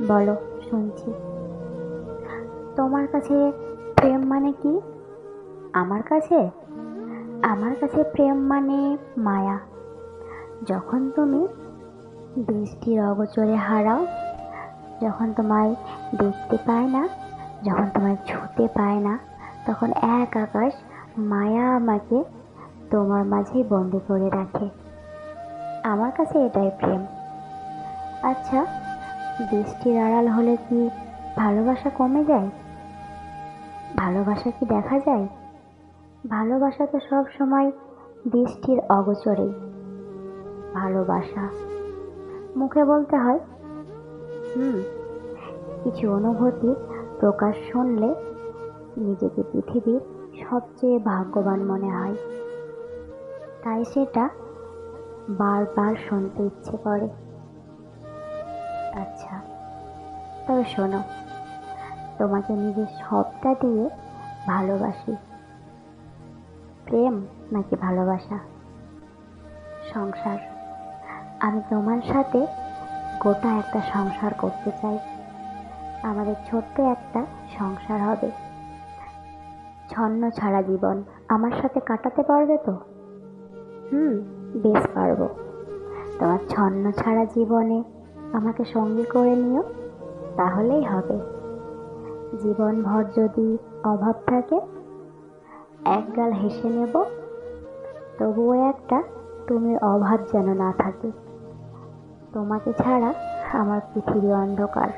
বলো, শুনছি। তোমার কাছে প্রেম মানে কি? আমার কাছে আমার কাছে প্রেম মানে মায়া। যখন তুমি দৃষ্টির অগোচরে হারাও, যখন তোমায় দেখতে পায় না, যখন তোমায় ছুঁতে পায় না, তখন এক আকাশ মায়া আমাকে তোমার মাঝেই বন্দি করে রাখে। আমার কাছে এটাই প্রেম। আচ্ছা, দৃষ্টির আড়াল হলে কি ভালোবাসা কমে যায়? ভালোবাসা কি দেখা যায়? ভালোবাসা তো সব সময় দৃষ্টির অগোচরেই। ভালোবাসা মুখে বলতে হয়। হুম কিছু অনুভূতি প্রকাশ শুনলে নিজেকে পৃথিবীর সবচেয়ে ভাগ্যবান মনে হয়, তাই সেটা বারবার শুনতে ইচ্ছে করে। আচ্ছা, তবে শোনো, তোমাকে নিজের সবটা দিয়ে ভালোবাসি। প্রেম নাকি ভালোবাসা? সংসার। আমি তোমার সাথে গোটা একটা সংসার করতে চাই। আমাদের ছোট্ট একটা সংসার হবে। ছন্ন ছাড়া জীবন আমার সাথে কাটাতে পারবে তো? হুম বেশ পারবো। তোমার ছন্ন ছাড়া জীবনে আমাকে সঙ্গী করে নিও, তাহলেই হবে। জীবনভর যদি অভাব থাকে, একগাল হেসে নেব, তবুও একটা তুমির অভাব যেন না থাকে। তোমাকে ছাড়া আমার পৃথিবী অন্ধকার।